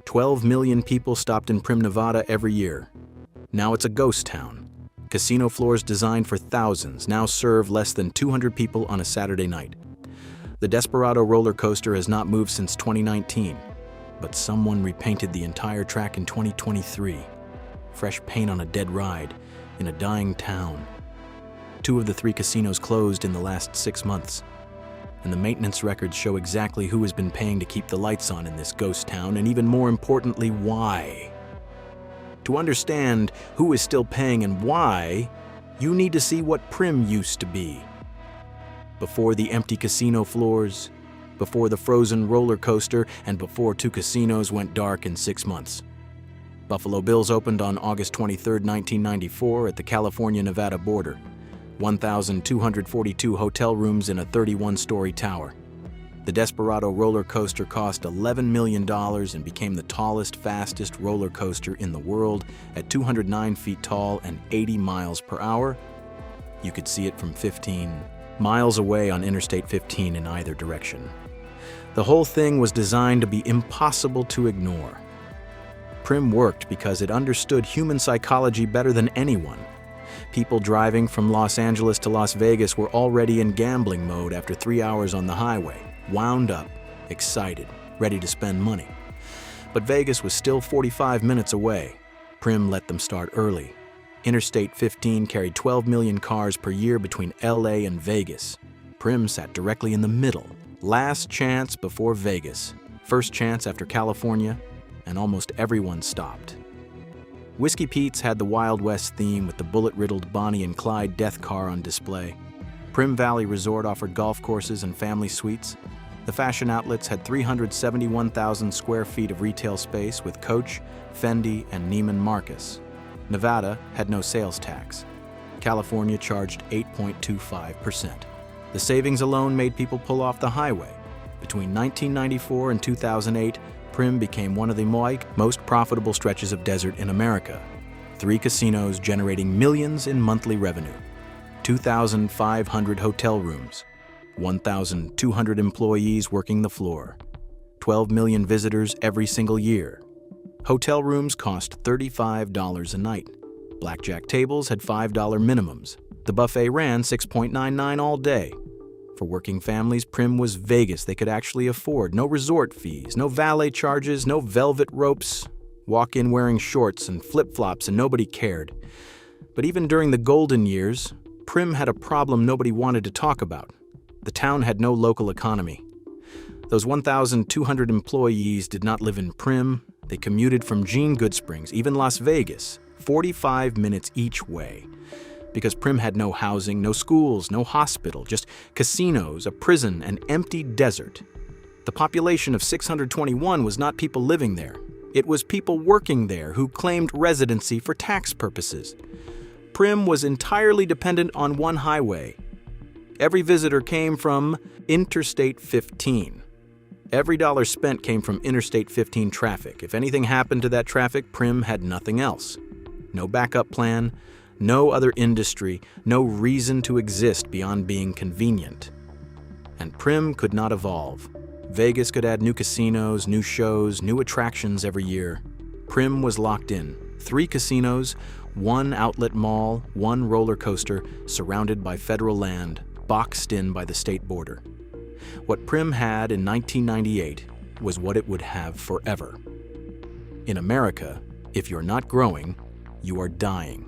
12 million people stopped in Primm, Nevada every year. Now it's a ghost town. Casino floors designed for thousands now serve less than 200 people on a Saturday night. The Desperado roller coaster has not moved since 2019, but someone repainted the entire track in 2023. Fresh paint on a dead ride in a dying town. 2 of the 3 casinos closed in the last 6 months. And the maintenance records show exactly who has been paying to keep the lights on in this ghost town, and even more importantly, why. To understand who is still paying and why, you need to see what Primm used to be. Before the empty casino floors, before the frozen roller coaster, and before 2 casinos went dark in 6 months. Buffalo Bills opened on August 23, 1994 at the California-Nevada border. 1,242 hotel rooms in a 31-story tower. The Desperado roller coaster cost $11 million and became the tallest, fastest roller coaster in the world at 209 feet tall and 80 miles per hour. You could see it from 15 miles away on Interstate 15 in either direction. The whole thing was designed to be impossible to ignore. Primm worked because it understood human psychology better than anyone. People driving from Los Angeles to Las Vegas were already in gambling mode after 3 hours on the highway, wound up, excited, ready to spend money. But Vegas was still 45 minutes away. Primm let them start early. Interstate 15 carried 12 million cars per year between LA and Vegas. Primm sat directly in the middle. Last chance before Vegas. First chance after California, and almost everyone stopped. Whiskey Pete's had the Wild West theme with the bullet-riddled Bonnie and Clyde death car on display. Primm Valley Resort offered golf courses and family suites. The fashion outlets had 371,000 square feet of retail space with Coach, Fendi, and Neiman Marcus. Nevada had no sales tax. California charged 8.25%. The savings alone made people pull off the highway. Between 1994 and 2008, Primm became one of the most profitable stretches of desert in America. 3 casinos generating millions in monthly revenue. 2,500 hotel rooms. 1,200 employees working the floor. 12 million visitors every single year. Hotel rooms cost $35 a night. Blackjack tables had $5 minimums. The buffet ran $6.99 all day. For working families, Primm was Vegas they could actually afford. No resort fees, no valet charges, no velvet ropes. Walk in wearing shorts and flip-flops and nobody cared. But even during the golden years, Primm had a problem nobody wanted to talk about. The town had no local economy. Those 1,200 employees did not live in Primm. They commuted from Gene Goodsprings, even Las Vegas, 45 minutes each way. Because Primm had no housing, no schools, no hospital, just casinos, a prison, an empty desert. The population of 621 was not people living there. It was people working there who claimed residency for tax purposes. Primm was entirely dependent on one highway. Every visitor came from Interstate 15. Every dollar spent came from Interstate 15 traffic. If anything happened to that traffic, Primm had nothing else. No backup plan, no other industry, no reason to exist beyond being convenient. And Primm could not evolve. Vegas could add new casinos, new shows, new attractions every year. Primm was locked in. 3 casinos, 1 outlet mall, 1 roller coaster, surrounded by federal land, boxed in by the state border. What Primm had in 1998 was what it would have forever. In America, if you're not growing, you are dying.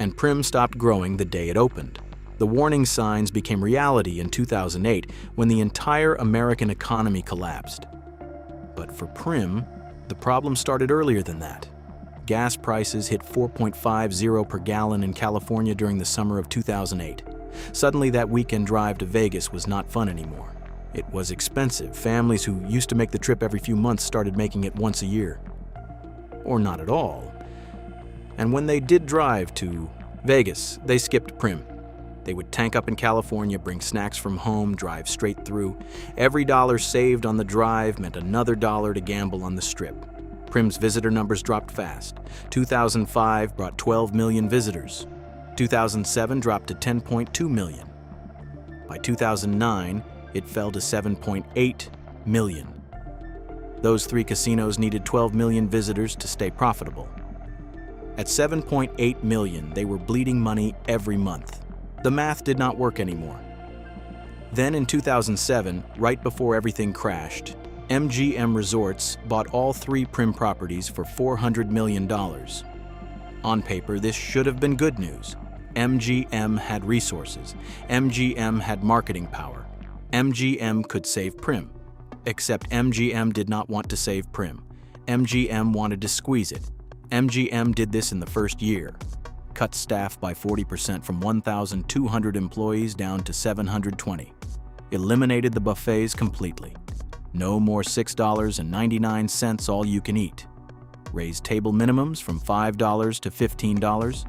And Primm stopped growing the day it opened. The warning signs became reality in 2008 when the entire American economy collapsed. But for Primm, the problem started earlier than that. Gas prices hit $4.50 per gallon in California during the summer of 2008. Suddenly, that weekend drive to Vegas was not fun anymore. It was expensive. Families who used to make the trip every few months started making it once a year. Or not at all. And when they did drive to Vegas, they skipped Primm. They would tank up in California, bring snacks from home, drive straight through. Every dollar saved on the drive meant another dollar to gamble on the Strip. Primm's visitor numbers dropped fast. 2005 brought 12 million visitors. 2007 dropped to 10.2 million. By 2009, it fell to 7.8 million. Those 3 casinos needed 12 million visitors to stay profitable. At 7.8 million, they were bleeding money every month. The math did not work anymore. Then in 2007, right before everything crashed, MGM Resorts bought all 3 Primm properties for $400 million. On paper, this should have been good news. MGM had resources. MGM had marketing power. MGM could save Primm. Except MGM did not want to save Primm. MGM wanted to squeeze it. MGM did this in the first year. Cut staff by 40% from 1,200 employees down to 720. Eliminated the buffets completely. No more $6.99 all you can eat. Raised table minimums from $5 to $15.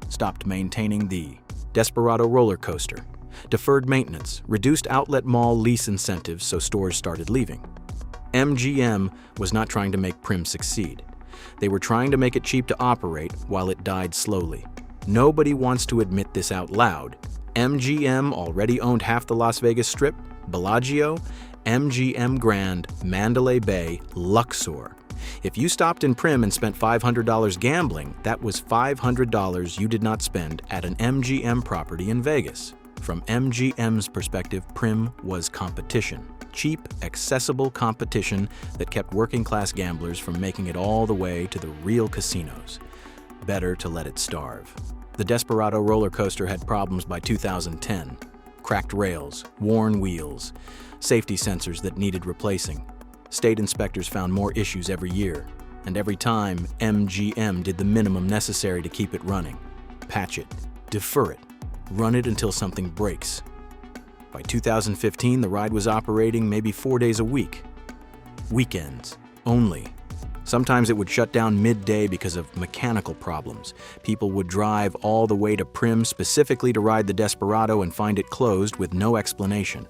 Stopped maintaining the Desperado roller coaster. Deferred maintenance, reduced outlet mall lease incentives so stores started leaving. MGM was not trying to make Primm succeed. They were trying to make it cheap to operate while it died slowly. Nobody wants to admit this out loud. MGM already owned half the Las Vegas Strip, Bellagio, MGM Grand, Mandalay Bay, Luxor. If you stopped in Primm and spent $500 gambling, that was $500 you did not spend at an MGM property in Vegas. From MGM's perspective, Primm was competition. Cheap, accessible competition that kept working-class gamblers from making it all the way to the real casinos. Better to let it starve. The Desperado roller coaster had problems by 2010. Cracked rails, worn wheels, safety sensors that needed replacing. State inspectors found more issues every year, and every time, MGM did the minimum necessary to keep it running. Patch it, defer it, run it until something breaks. By 2015, the ride was operating maybe 4 days a week. Weekends, only. Sometimes it would shut down midday because of mechanical problems. People would drive all the way to Primm specifically to ride the Desperado and find it closed with no explanation.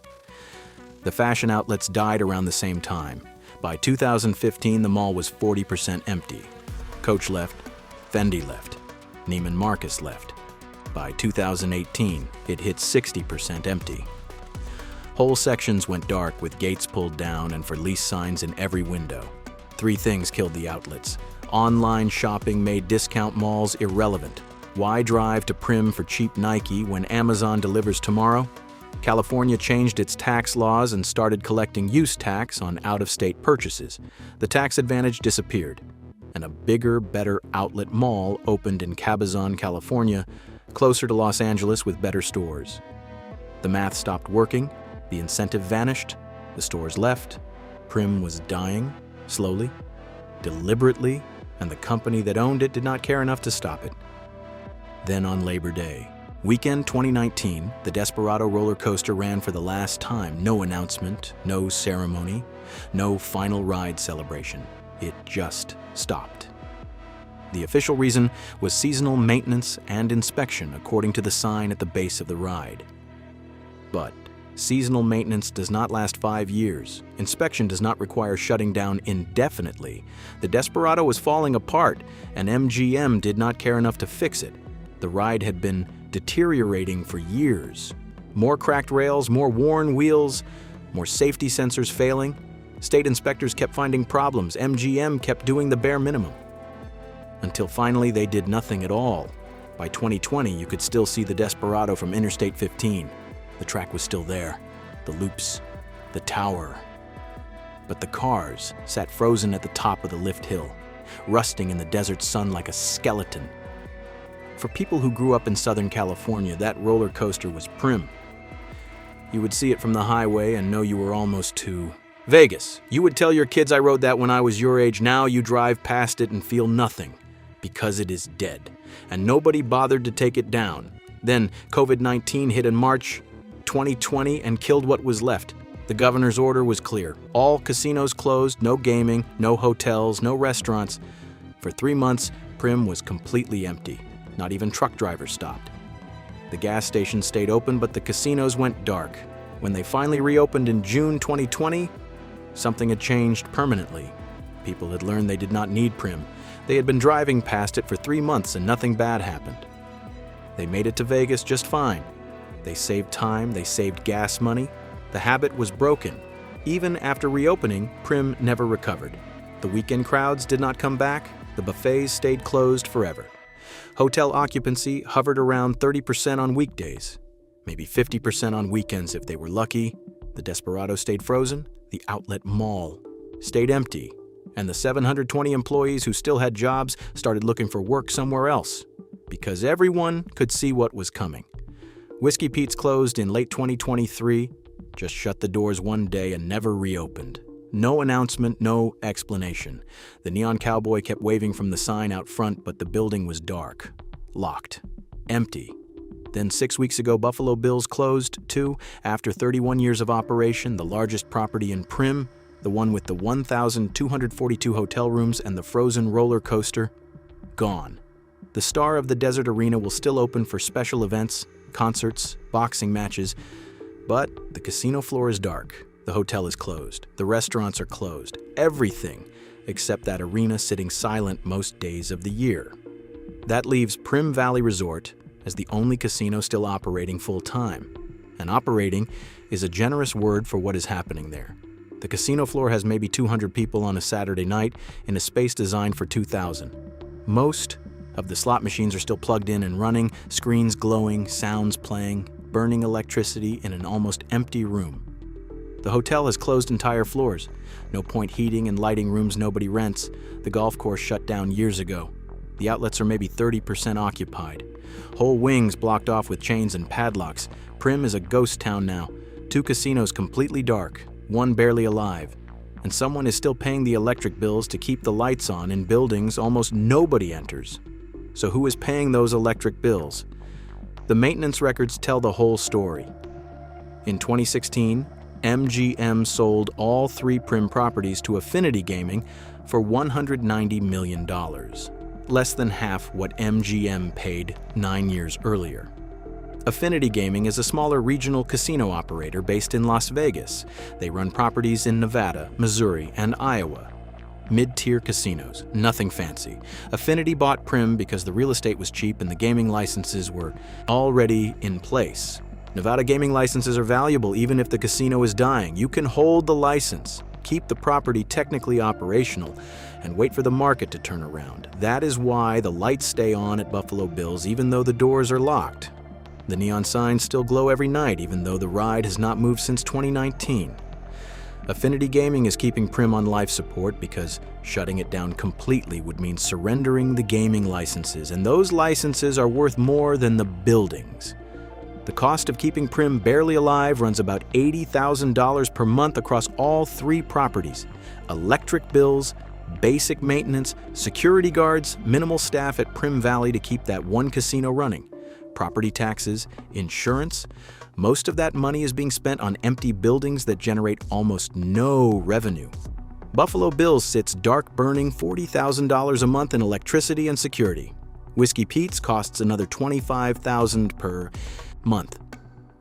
The fashion outlets died around the same time. By 2015, the mall was 40% empty. Coach left, Fendi left, Neiman Marcus left. By 2018, it hit 60% empty. Whole sections went dark with gates pulled down and for lease signs in every window. 3 things killed the outlets. Online shopping made discount malls irrelevant. Why drive to Primm for cheap Nike when Amazon delivers tomorrow? California changed its tax laws and started collecting use tax on out-of-state purchases. The tax advantage disappeared, and a bigger, better outlet mall opened in Cabazon, California, closer to Los Angeles with better stores. The math stopped working, the incentive vanished, the stores left, Primm was dying, slowly, deliberately, and the company that owned it did not care enough to stop it. Then on Labor Day, weekend 2019, the Desperado roller coaster ran for the last time. No announcement, no ceremony, no final ride celebration. It just stopped. The official reason was seasonal maintenance and inspection according to the sign at the base of the ride. But seasonal maintenance does not last 5 years. Inspection does not require shutting down indefinitely. The Desperado was falling apart, and MGM did not care enough to fix it. The ride had been deteriorating for years. More cracked rails, more worn wheels, more safety sensors failing. State inspectors kept finding problems. MGM kept doing the bare minimum. Until finally they did nothing at all. By 2020, you could still see the Desperado from Interstate 15. The track was still there, the loops, the tower. But the cars sat frozen at the top of the lift hill, rusting in the desert sun like a skeleton. For people who grew up in Southern California, that roller coaster was Primm. You would see it from the highway and know you were almost to Vegas. You would tell your kids I rode that when I was your age. Now you drive past it and feel nothing, because it is dead. And nobody bothered to take it down. Then COVID-19 hit in March 2020 and killed what was left. The governor's order was clear. All casinos closed, no gaming, no hotels, no restaurants. For 3 months, Primm was completely empty. Not even truck drivers stopped. The gas stations stayed open, but the casinos went dark. When they finally reopened in June 2020, something had changed permanently. People had learned they did not need Primm. They had been driving past it for 3 months and nothing bad happened. They made it to Vegas just fine. They saved time, they saved gas money. The habit was broken. Even after reopening, Primm never recovered. The weekend crowds did not come back, the buffets stayed closed forever. Hotel occupancy hovered around 30% on weekdays, maybe 50% on weekends if they were lucky. The Desperado stayed frozen, the outlet mall stayed empty, and the 720 employees who still had jobs started looking for work somewhere else, because everyone could see what was coming. Whiskey Pete's closed in late 2023, just shut the doors one day and never reopened. No announcement, no explanation. The neon cowboy kept waving from the sign out front, but the building was dark, locked, empty. Then 6 weeks ago, Buffalo Bill's closed too. After 31 years of operation, the largest property in Primm, the one with the 1,242 hotel rooms and the frozen roller coaster, gone. The star of the Desert Arena will still open for special events, concerts, boxing matches, but the casino floor is dark. The hotel is closed. The restaurants are closed. Everything except that arena sitting silent most days of the year. That leaves Primm Valley Resort as the only casino still operating full-time. And operating is a generous word for what is happening there. The casino floor has maybe 200 people on a Saturday night in a space designed for 2,000. Most of the slot machines are still plugged in and running, screens glowing, sounds playing, burning electricity in an almost empty room. The hotel has closed entire floors. No point heating and lighting rooms nobody rents. The golf course shut down years ago. The outlets are maybe 30% occupied. Whole wings blocked off with chains and padlocks. Primm is a ghost town now. 2 casinos completely dark, 1 barely alive. And someone is still paying the electric bills to keep the lights on in buildings almost nobody enters. So who is paying those electric bills? The maintenance records tell the whole story. In 2016, MGM sold all 3 Primm properties to Affinity Gaming for $190 million, less than half what MGM paid 9 years earlier. Affinity Gaming is a smaller regional casino operator based in Las Vegas. They run properties in Nevada, Missouri, and Iowa. Mid-tier casinos, nothing fancy. Affinity bought Primm because the real estate was cheap and the gaming licenses were already in place. Nevada gaming licenses are valuable even if the casino is dying. You can hold the license, keep the property technically operational, and wait for the market to turn around. That is why the lights stay on at Buffalo Bill's even though the doors are locked. The neon signs still glow every night even though the ride has not moved since 2019. Affinity Gaming is keeping Primm on life support because shutting it down completely would mean surrendering the gaming licenses, and those licenses are worth more than the buildings. The cost of keeping Primm barely alive runs about $80,000 per month across all 3 properties. Electric bills, basic maintenance, security guards, minimal staff at Primm Valley to keep that one casino running, property taxes, insurance. Most of that money is being spent on empty buildings that generate almost no revenue. Buffalo Bill's sits dark, burning $40,000 a month in electricity and security. Whiskey Pete's costs another $25,000 per month.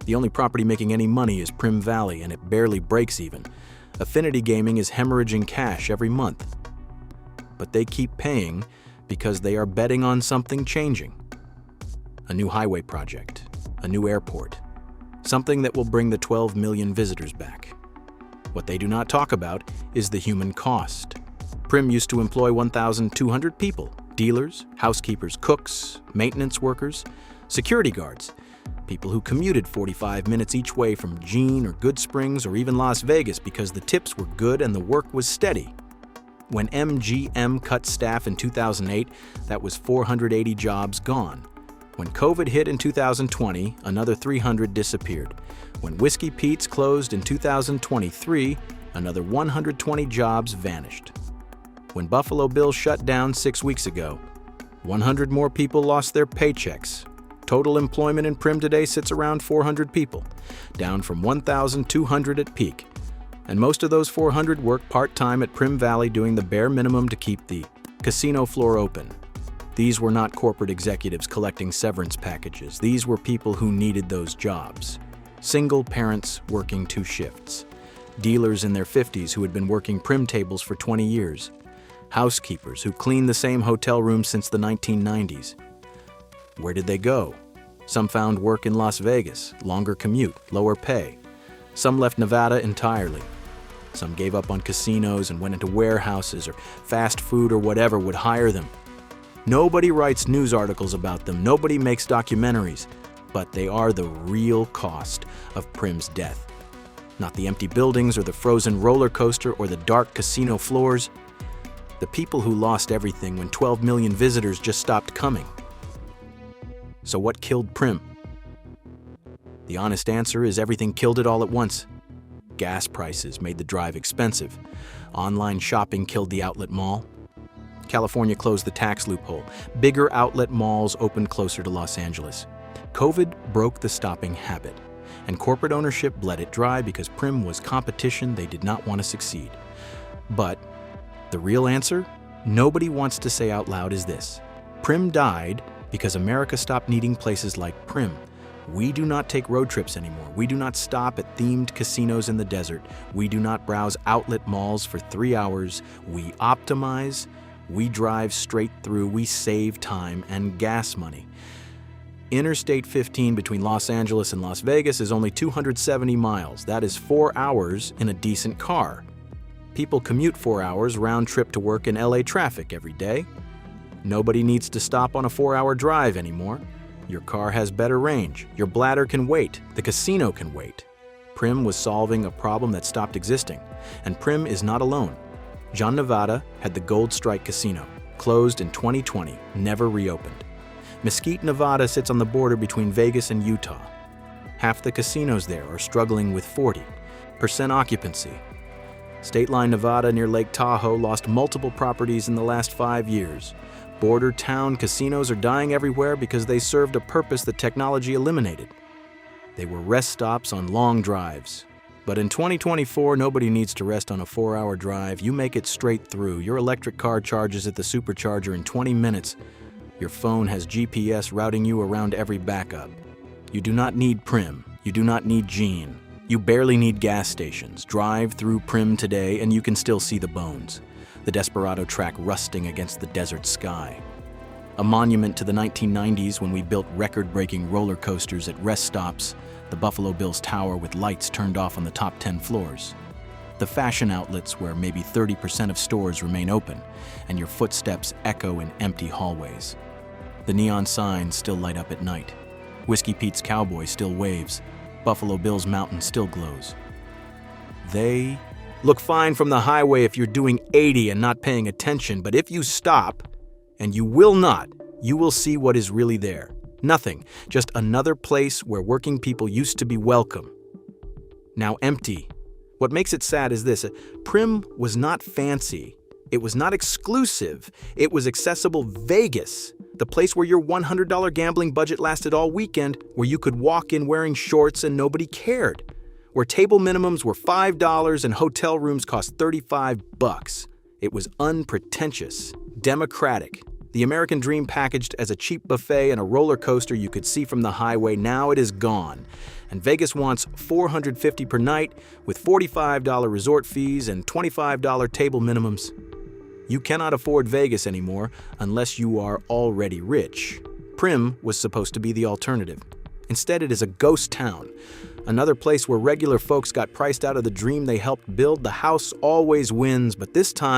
The only property making any money is Primm Valley, and it barely breaks even. Affinity Gaming is hemorrhaging cash every month. But they keep paying because they are betting on something changing. A new highway project, a new airport, something that will bring the 12 million visitors back. What they do not talk about is the human cost. Primm used to employ 1,200 people, dealers, housekeepers, cooks, maintenance workers, security guards, people who commuted 45 minutes each way from Jean or Good Springs or even Las Vegas because the tips were good and the work was steady. When MGM cut staff in 2008, that was 480 jobs gone. When COVID hit in 2020, another 300 disappeared. When Whiskey Pete's closed in 2023, another 120 jobs vanished. When Buffalo Bill shut down 6 weeks ago, 100 more people lost their paychecks. Total employment in Primm today sits around 400 people, down from 1,200 at peak. And most of those 400 work part-time at Primm Valley doing the bare minimum to keep the casino floor open. These were not corporate executives collecting severance packages. These were people who needed those jobs. Single parents working 2 shifts. Dealers in their 50s who had been working Primm tables for 20 years. Housekeepers who cleaned the same hotel rooms since the 1990s. Where did they go? Some found work in Las Vegas, longer commute, lower pay. Some left Nevada entirely. Some gave up on casinos and went into warehouses, or fast food or whatever would hire them. Nobody writes news articles about them, nobody makes documentaries, but they are the real cost of Primm's death. Not the empty buildings or the frozen roller coaster or the dark casino floors. The people who lost everything when 12 million visitors just stopped coming. So what killed Primm? The honest answer is everything killed it all at once. Gas prices made the drive expensive. Online shopping killed the outlet mall. California closed the tax loophole. Bigger outlet malls opened closer to Los Angeles. COVID broke the stopping habit, and corporate ownership bled it dry because Primm was competition they did not want to succeed. But the real answer, nobody wants to say out loud, is this: Primm died because America stopped needing places like Primm. We do not take road trips anymore. We do not stop at themed casinos in the desert. We do not browse outlet malls for 3 hours. We optimize. We drive straight through. We save time and gas money. Interstate 15 between Los Angeles and Las Vegas is only 270 miles. That is 4 hours in a decent car. People commute 4 hours round trip to work in LA traffic every day. Nobody needs to stop on a 4-hour drive anymore. Your car has better range. Your bladder can wait. The casino can wait. Primm was solving a problem that stopped existing. And Primm is not alone. John Nevada had the Gold Strike Casino, closed in 2020, never reopened. Mesquite, Nevada sits on the border between Vegas and Utah. Half the casinos there are struggling with 40% occupancy. State Line, Nevada near Lake Tahoe lost multiple properties in the last 5 years. Border town casinos are dying everywhere because they served a purpose that technology eliminated. They were rest stops on long drives. But in 2024, nobody needs to rest on a 4-hour drive. You make it straight through. Your electric car charges at the supercharger in 20 minutes. Your phone has GPS routing you around every backup. You do not need Primm. You do not need Gene. You barely need gas stations. Drive through Primm today and you can still see the bones. The Desperado track rusting against the desert sky. A monument to the 1990s when we built record-breaking roller coasters at rest stops, the Buffalo Bills Tower with lights turned off on the top 10 floors. The fashion outlets where maybe 30% of stores remain open, and your footsteps echo in empty hallways. The neon signs still light up at night. Whiskey Pete's Cowboy still waves. Buffalo Bill's Mountain still glows. They look fine from the highway if you're doing 80 and not paying attention, but if you stop, and you will not, you will see what is really there. Nothing, just another place where working people used to be welcome. Now empty. What makes it sad is this: Primm was not fancy. It was not exclusive. It was accessible Vegas, the place where your $100 gambling budget lasted all weekend, where you could walk in wearing shorts and nobody cared, where table minimums were $5 and hotel rooms cost $35. It was unpretentious, democratic. The American dream packaged as a cheap buffet and a roller coaster you could see from the highway. Now it is gone. And Vegas wants $450 per night with $45 resort fees and $25 table minimums. You cannot afford Vegas anymore unless you are already rich. Primm was supposed to be the alternative. Instead, it is a ghost town. Another place where regular folks got priced out of the dream they helped build. The house always wins, but this time,